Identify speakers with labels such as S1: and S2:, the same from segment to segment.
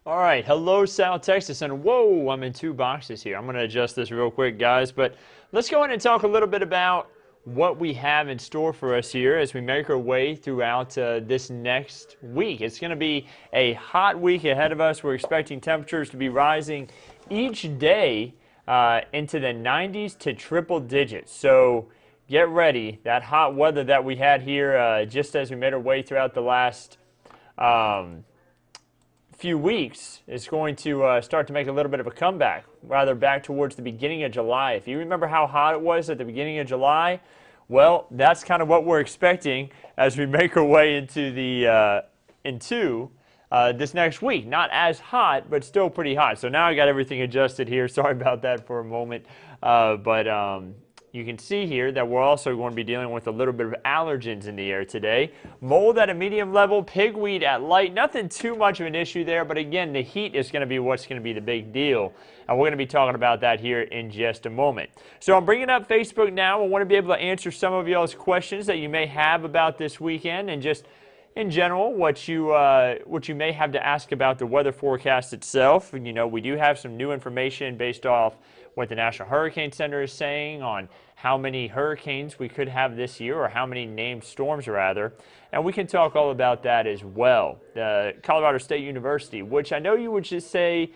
S1: All right, hello South Texas, and whoa, I'm in two boxes here. I'm going to adjust this real quick, guys, but let's go ahead and talk a little bit about what we have in store for us here as we make our way throughout this next week. It's going to be a hot week ahead of us. We're expecting temperatures to be rising each day into the 90s to triple digits. So get ready. That hot weather that we had here just as we made our way throughout the last few weeks is going to start to make a little bit of a comeback, rather back towards the beginning of July. If you remember how hot it was at the beginning of July, well, that's kind of what we're expecting as we make our way into the this next week. Not as hot, but still pretty hot. So now I got everything adjusted here. Sorry about that for a moment, but you can see here that we're also going to be dealing with a little bit of allergens in the air today. Mold at a medium level, pigweed at light. Nothing too much of an issue there, but again, the heat is going to be what's going to be the big deal. And we're going to be talking about that here in just a moment. So I'm bringing up Facebook now. I want to be able to answer some of y'all's questions that you may have about this weekend and just in general what you may have to ask about the weather forecast itself. You know, we do have some new information based off what the National Hurricane Center is saying on how many hurricanes we could have this year, or how many named storms rather, and we can talk all about that as well. The Colorado State University, which I know you would just say,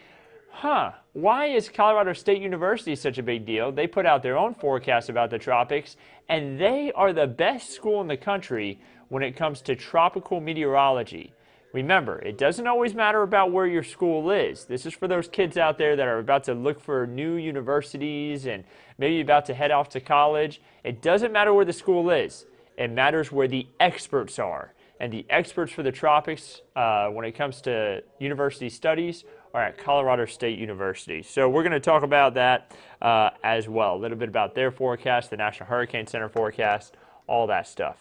S1: why is Colorado State University such a big deal? They put out their own forecast about the tropics, and they are the best school in the country when it comes to tropical meteorology. Remember, it doesn't always matter about where your school is. This is for those kids out there that are about to look for new universities and maybe about to head off to college. It doesn't matter where the school is. It matters where the experts are. And the experts for the tropics, when it comes to university studies, are at Colorado State University. So we're going to talk about that as well. A little bit about their forecast, the National Hurricane Center forecast, all that stuff.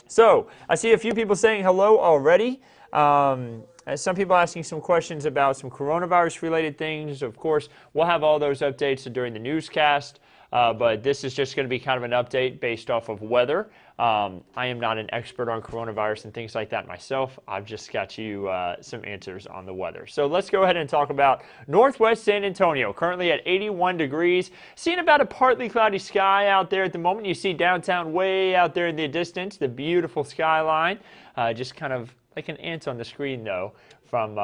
S1: So I see a few people saying hello already. Some people asking some questions about some coronavirus-related things. Of course, we'll have all those updates during the newscast, but this is just going to be kind of an update based off of weather. I am not an expert on coronavirus and things like that myself. I've just got you some answers on the weather. So let's go ahead and talk about Northwest San Antonio, currently at 81 degrees. Seeing about a partly cloudy sky out there at the moment. You see downtown way out there in the distance, the beautiful skyline, just kind of like an ant on the screen, though, from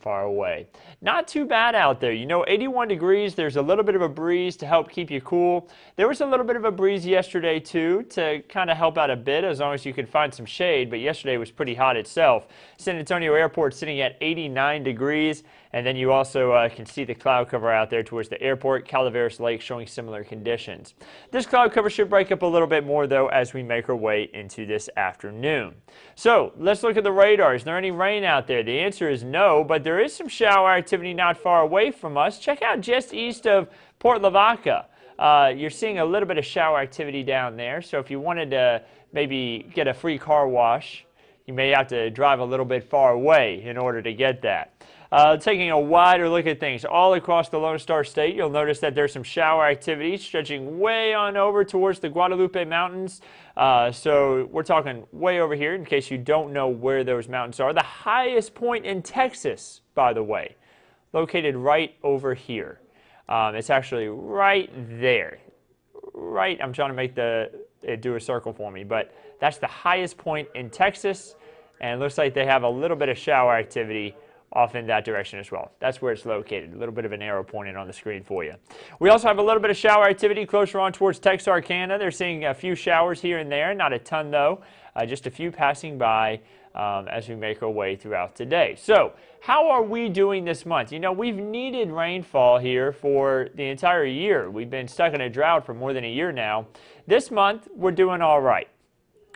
S1: far away. Not too bad out there. You know, 81 degrees, there's a little bit of a breeze to help keep you cool. There was a little bit of a breeze yesterday, too, to kind of help out a bit, as long as you could find some shade, but yesterday was pretty hot itself. San Antonio Airport sitting at 89 degrees, and then you also can see the cloud cover out there towards the airport. Calaveras Lake showing similar conditions. This cloud cover should break up a little bit more, though, as we make our way into this afternoon. So let's look at the radar. Is there any rain out there? The answer is no, but there is some shower activity not far away from us. Check out just east of Port Lavaca. You're seeing a little bit of shower activity down there, so if you wanted to maybe get a free car wash, you may have to drive a little bit far away in order to get that. Taking a wider look at things all across the Lone Star State, you'll notice that there's some shower activity stretching way on over towards the Guadalupe Mountains. So we're talking way over here in case you don't know where those mountains are. The highest point in Texas, by the way, located right over here. It's actually right there. Right, I'm trying to make it do a circle for me, but that's the highest point in Texas, and it looks like they have a little bit of shower activity off in that direction as well. That's where it's located. A little bit of an arrow pointed on the screen for you. We also have a little bit of shower activity closer on towards Texarkana. They're seeing a few showers here and there, not a ton though, just a few passing by as we make our way throughout today. So how are we doing this month? You know, we've needed rainfall here for the entire year. We've been stuck in a drought for more than a year now. This month, we're doing all right.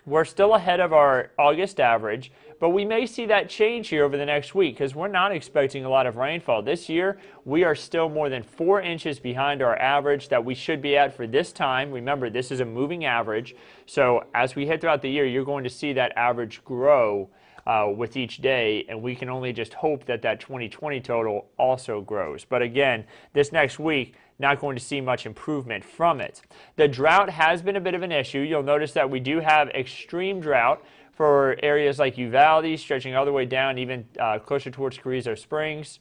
S1: We're still ahead of our August average, but we may see that change here over the next week because we're not expecting a lot of rainfall. This year, we are still more than 4 inches behind our average that we should be at for this time. Remember, this is a moving average, so as we head throughout the year, you're going to see that average grow with each day, and we can only just hope that that 2020 total also grows. But again, this next week, not going to see much improvement from it. The drought has been a bit of an issue. You'll notice that we do have extreme drought for areas like Uvalde, stretching all the way down even closer towards Carrizo Springs.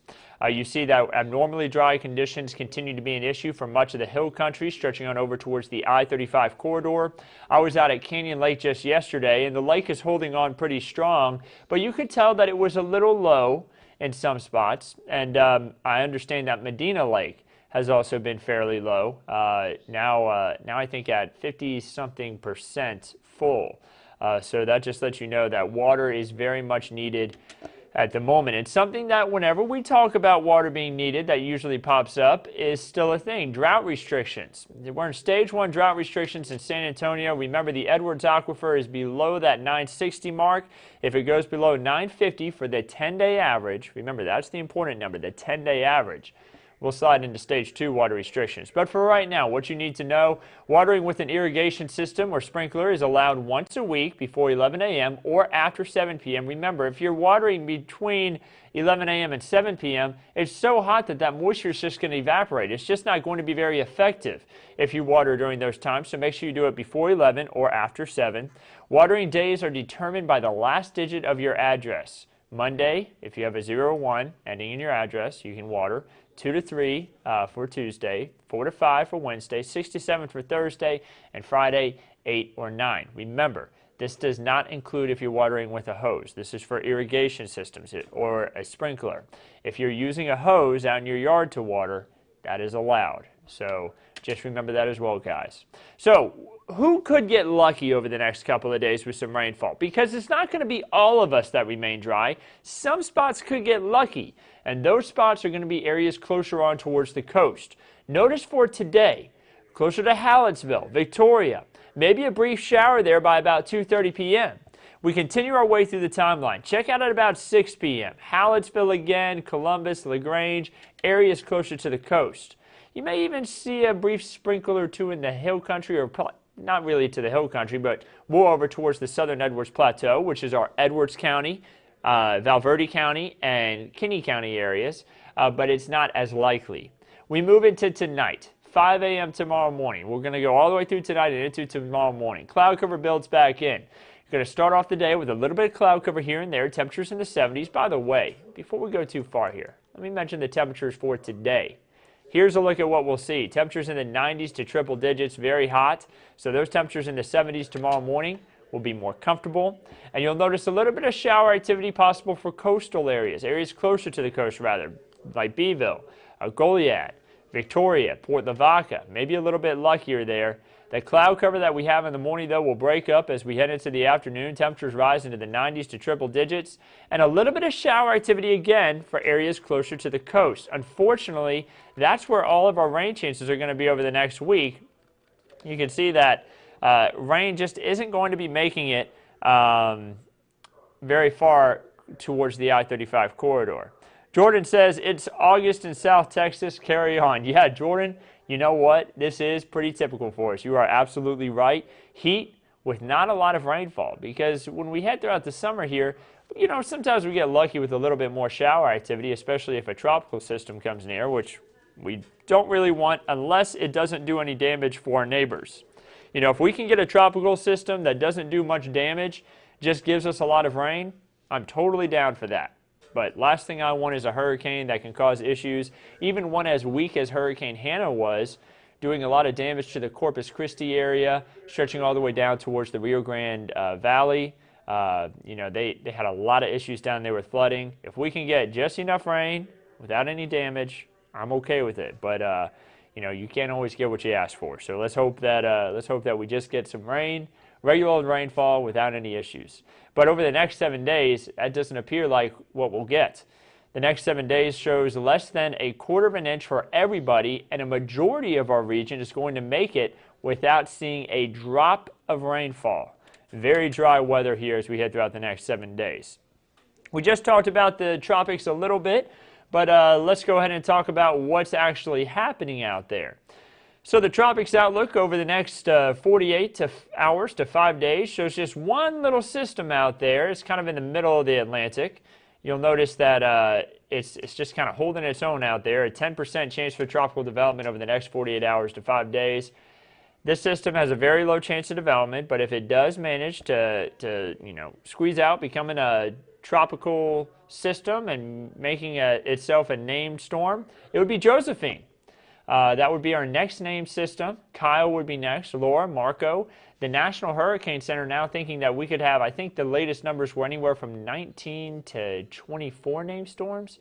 S1: You see that abnormally dry conditions continue to be an issue for much of the hill country, stretching on over towards the I-35 corridor. I was out at Canyon Lake just yesterday, and the lake is holding on pretty strong, but you could tell that it was a little low in some spots, and I understand that Medina Lake has also been fairly low, now I think at 50-something% full. So that just lets you know that water is very much needed at the moment. And something that whenever we talk about water being needed that usually pops up is still a thing, drought restrictions. We're in stage 1 drought restrictions in San Antonio. Remember, the Edwards Aquifer is below that 960 mark. If it goes below 950 for the 10-day average, remember that's the important number, the 10-day average, we'll slide into stage 2 water restrictions. But for right now, what you need to know, watering with an irrigation system or sprinkler is allowed once a week before 11 a.m. or after 7 p.m. Remember, if you're watering between 11 a.m. and 7 p.m., it's so hot that moisture is just going to evaporate. It's just not going to be very effective if you water during those times, so make sure you do it before 11 or after 7. Watering days are determined by the last digit of your address. Monday, if you have a 0 or 1 ending in your address, you can water. 2 to 3 for Tuesday, 4 to 5 for Wednesday, 6 to 7 for Thursday, and Friday, 8 or 9. Remember, this does not include if you're watering with a hose. This is for irrigation systems or a sprinkler. If you're using a hose out in your yard to water, that is allowed. So just remember that as well, guys. So who could get lucky over the next couple of days with some rainfall? Because it's not going to be all of us that remain dry. Some spots could get lucky, and those spots are going to be areas closer on towards the coast. Notice for today, closer to Hallettsville, Victoria, maybe a brief shower there by about 2:30 p.m. We continue our way through the timeline. Check out at about 6 p.m. Hallettsville again, Columbus, LaGrange, areas closer to the coast. You may even see a brief sprinkle or two in the hill country, or not really to the hill country, but more over towards the southern Edwards Plateau, which is our Edwards County, Valverde County, and Kinney County areas, but it's not as likely. We move into tonight, 5 a.m. tomorrow morning. We're going to go all the way through tonight and into tomorrow morning. Cloud cover builds back in. You're going to start off the day with a little bit of cloud cover here and there, temperatures in the 70s. By the way, before we go too far here, let me mention the temperatures for today. Here's a look at what we'll see. Temperatures in the 90s to triple digits, very hot. So those temperatures in the 70s tomorrow morning will be more comfortable. And you'll notice a little bit of shower activity possible for coastal areas, areas closer to the coast rather, like Beeville, Goliad, Victoria, Port Lavaca, maybe a little bit luckier there. The cloud cover that we have in the morning, though, will break up as we head into the afternoon. Temperatures rise into the 90s to triple digits. And a little bit of shower activity again for areas closer to the coast. Unfortunately, that's where all of our rain chances are going to be over the next week. You can see that rain just isn't going to be making it very far towards the I-35 corridor. Jordan says, it's August in South Texas, carry on. Yeah, Jordan, you know what? This is pretty typical for us. You are absolutely right. Heat with not a lot of rainfall, because when we head throughout the summer here, you know, sometimes we get lucky with a little bit more shower activity, especially if a tropical system comes near, which we don't really want unless it doesn't do any damage for our neighbors. You know, if we can get a tropical system that doesn't do much damage, just gives us a lot of rain, I'm totally down for that. But last thing I want is a hurricane that can cause issues. Even one as weak as Hurricane Hannah was, doing a lot of damage to the Corpus Christi area, stretching all the way down towards the Rio Grande Valley. You know, they had a lot of issues down there with flooding. If we can get just enough rain without any damage, I'm okay with it. But you know, you can't always get what you ask for. So let's hope that we just get some rain, regular old rainfall without any issues. But over the next 7 days, that doesn't appear like what we'll get. The next 7 days shows less than a quarter of an inch for everybody, and a majority of our region is going to make it without seeing a drop of rainfall. Very dry weather here as we head throughout the next 7 days. We just talked about the tropics a little bit, but let's go ahead and talk about what's actually happening out there. So the tropics outlook over the next 48 hours to 5 days shows just one little system out there. It's kind of in the middle of the Atlantic. you'll notice that it's just kind of holding its own out there. A 10% chance for tropical development over the next 48 hours to 5 days. This system has a very low chance of development, but if it does manage to squeeze out, becoming a tropical system and making itself a named storm, it would be Josephine. That would be our next named system. Kyle would be next, Laura, Marco. The National Hurricane Center now thinking that we could have, I think the latest numbers were anywhere from 19 to 24 named storms.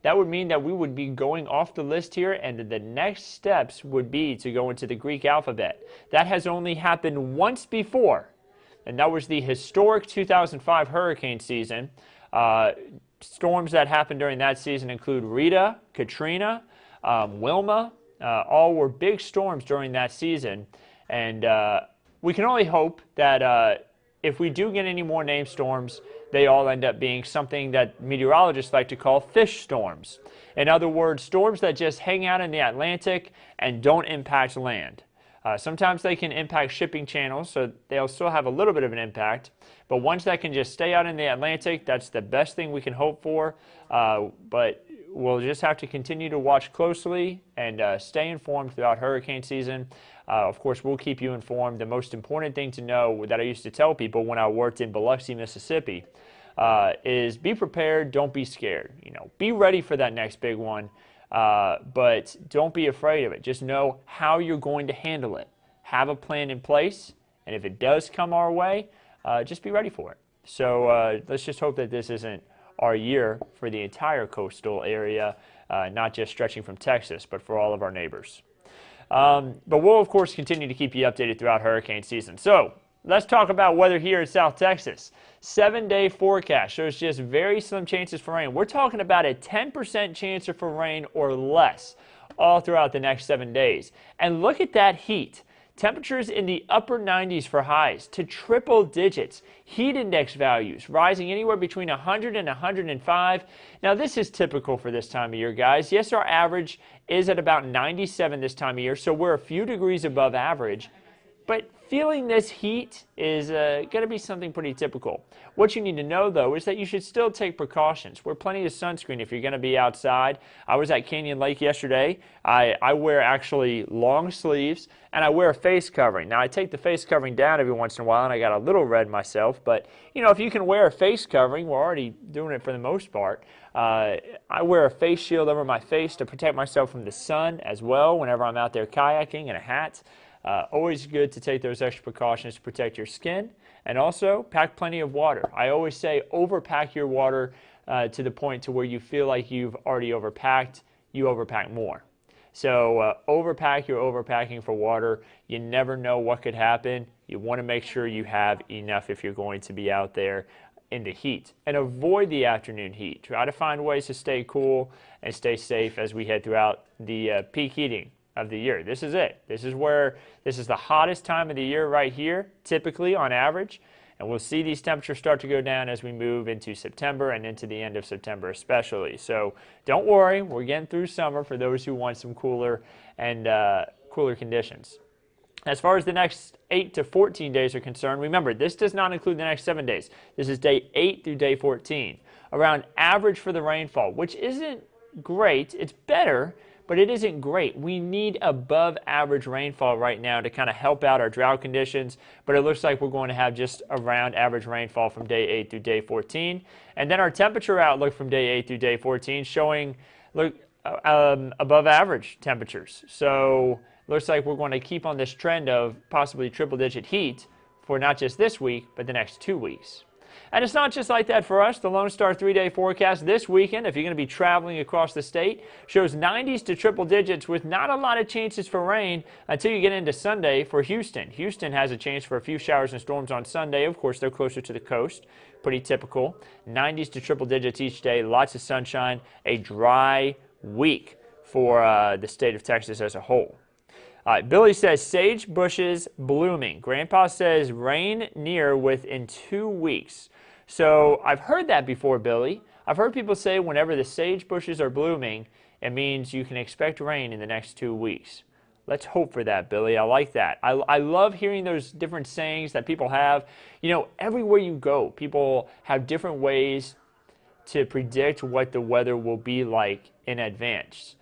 S1: That would mean that we would be going off the list here, and the next steps would be to go into the Greek alphabet. That has only happened once before, and that was the historic 2005 hurricane season. Storms that happened during that season include Rita, Katrina, Wilma. All were big storms during that season, and we can only hope that if we do get any more named storms, they all end up being something that meteorologists like to call fish storms. In other words, storms that just hang out in the Atlantic and don't impact land. Sometimes they can impact shipping channels, so they'll still have a little bit of an impact. But ones that can just stay out in the Atlantic, that's the best thing we can hope for. But we'll just have to continue to watch closely and stay informed throughout hurricane season. Of course, we'll keep you informed. The most important thing to know that I used to tell people when I worked in Biloxi, Mississippi, is be prepared, don't be scared. Be ready for that next big one, but don't be afraid of it. Just know how you're going to handle it. Have a plan in place, and if it does come our way, just be ready for it. So let's just hope that this isn't our year for the entire coastal area, not just stretching from Texas, but for all of our neighbors. But we'll, of course, continue to keep you updated throughout hurricane season. So let's talk about weather here in South Texas. 7-day forecast shows just very slim chances for rain. We're talking about a 10% chance for rain or less all throughout the next 7 days. And look at that heat. Temperatures in the upper 90s for highs to triple digits. Heat index values rising anywhere between 100 and 105. Now, this is typical for this time of year, guys. Yes, our average is at about 97 this time of year, so we're a few degrees above average. But feeling this heat is going to be something pretty typical. What you need to know, though, is that you should still take precautions. Wear plenty of sunscreen if you're going to be outside. I was at Canyon Lake yesterday. I wear actually long sleeves, and I wear a face covering. Now, I take the face covering down every once in a while, and I got a little red myself. But, if you can wear a face covering, we're already doing it for the most part. I wear a face shield over my face to protect myself from the sun as well whenever I'm out there kayaking, and a hat. Always good to take those extra precautions to protect your skin, and also pack plenty of water. I always say overpack your water to the point to where you feel like you've already overpacked, you overpack more. So overpack your overpacking for water. You never know what could happen. You want to make sure you have enough if you're going to be out there in the heat. And avoid the afternoon heat. Try to find ways to stay cool and stay safe as we head throughout the peak heating of the year. This is it. This is the hottest time of the year right here, typically on average, and we'll see these temperatures start to go down as we move into September and into the end of September especially. So don't worry, we're getting through summer for those who want some cooler and cooler conditions. As far as the next 8 to 14 days are concerned, remember, this does not include the next 7 days. This is day 8 through day 14. Around average for the rainfall, which isn't great. It's better, but it isn't great. We need above average rainfall right now to kind of help out our drought conditions, but it looks like we're going to have just around average rainfall from day 8 through day 14. And then our temperature outlook from day 8 through day 14 showing above average temperatures. So looks like we're going to keep on this trend of possibly triple digit heat for not just this week, but the next 2 weeks. And it's not just like that for us. The Lone Star 3-day forecast this weekend, if you're going to be traveling across the state, shows 90s to triple digits with not a lot of chances for rain until you get into Sunday for Houston. Houston has a chance for a few showers and storms on Sunday. Of course, they're closer to the coast. Pretty typical. 90s to triple digits each day, lots of sunshine, a dry week for the state of Texas as a whole. Billy says sage bushes blooming. Grandpa says rain near within 2 weeks. So I've heard that before, Billy. I've heard people say whenever the sage bushes are blooming, it means you can expect rain in the next 2 weeks. Let's hope for that, Billy. I like that. I love hearing those different sayings that people have. Everywhere you go, people have different ways to predict what the weather will be like in advance.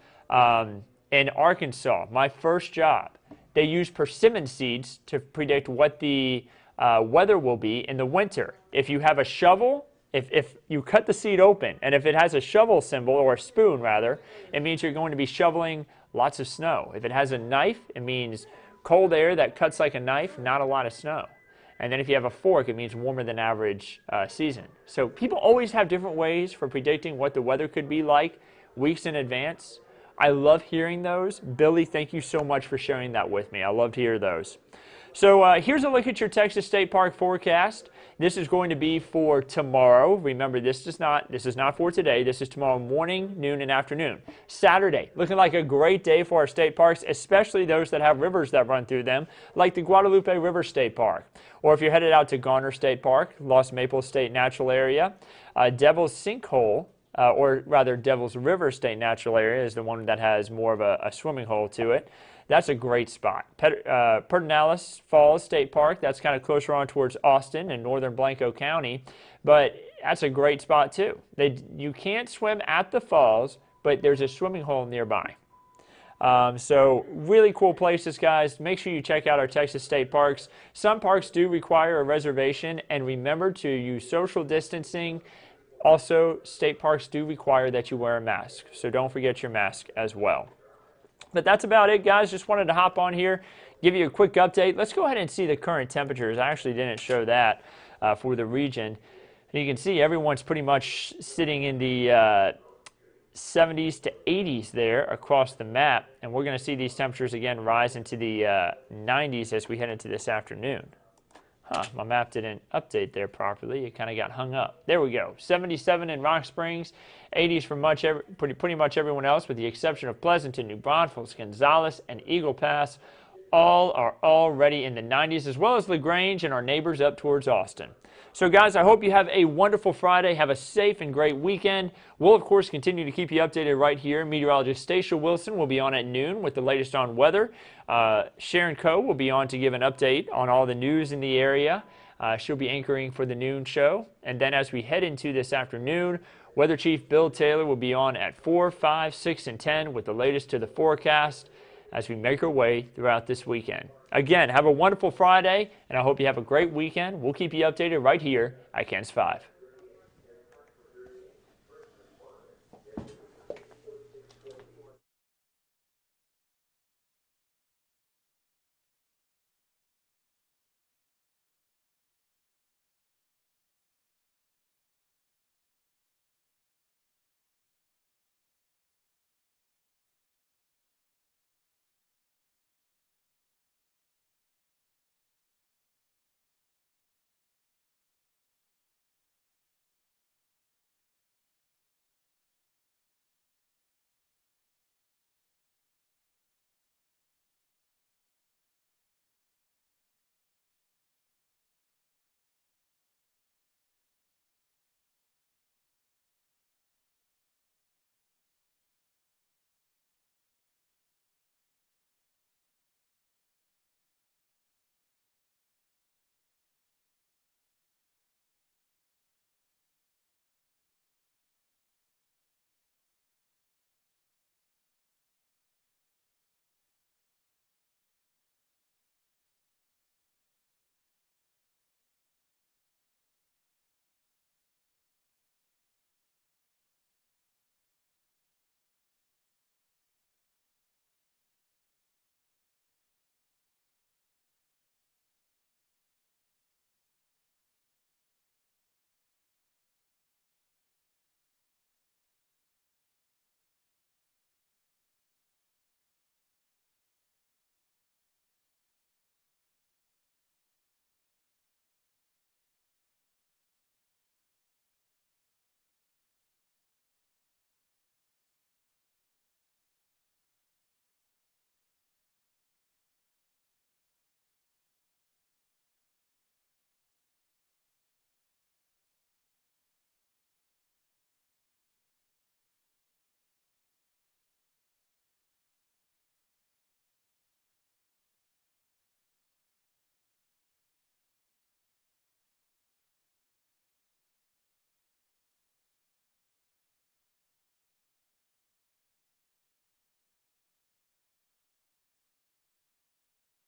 S1: In Arkansas, my first job, they use persimmon seeds to predict what the weather will be in the winter. If you have a shovel, if you cut the seed open, and if it has a shovel symbol, or a spoon rather, it means you're going to be shoveling lots of snow. If it has a knife, it means cold air that cuts like a knife, not a lot of snow. And then if you have a fork, it means warmer than average season. So people always have different ways for predicting what the weather could be like weeks in advance. I love hearing those. Billy, thank you so much for sharing that with me. I love to hear those. So here's a look at your Texas State Park forecast. This is going to be for tomorrow. Remember, this is not for today. This is tomorrow morning, noon, and afternoon. Saturday, looking like a great day for our state parks, especially those that have rivers that run through them, like the Guadalupe River State Park. Or if you're headed out to Garner State Park, Lost Maple State Natural Area, Devil's Sinkhole, or rather Devil's River State Natural Area is the one that has more of a swimming hole to it. That's a great spot. Pedernales Falls State Park, that's kind of closer on towards Austin and northern Blanco County, but that's a great spot too. You can't swim at the falls, but there's a swimming hole nearby. So really cool places, guys. Make sure you check out our Texas State Parks. Some parks do require a reservation, and remember to use social distancing. Also, state parks do require that you wear a mask, so don't forget your mask as well. But that's about it, guys. Just wanted to hop on here, give you a quick update. Let's go ahead and see the current temperatures. I actually didn't show that for the region. And you can see everyone's pretty much sitting in the 70s to 80s there across the map. And we're going to see these temperatures again rise into the 90s as we head into this afternoon. My map didn't update there properly. It kind of got hung up. There we go. 77 in Rock Springs, 80s for pretty much everyone else, with the exception of Pleasanton, New Braunfels, Gonzales, and Eagle Pass. All are already in the 90s, as well as LaGrange and our neighbors up towards Austin. So, guys, I hope you have a wonderful Friday. Have a safe and great weekend. We'll, of course, continue to keep you updated right here. Meteorologist Andrew Wilson will be on at noon with the latest on weather. Sharon Coe will be on to give an update on all the news in the area. She'll be anchoring for the noon show. And then as we head into this afternoon, Weather Chief Bill Taylor will be on at 4, 5, 6, and 10 with the latest to the forecast as we make our way throughout this weekend. Again, have a wonderful Friday, and I hope you have a great weekend. We'll keep you updated right here at KENS 5.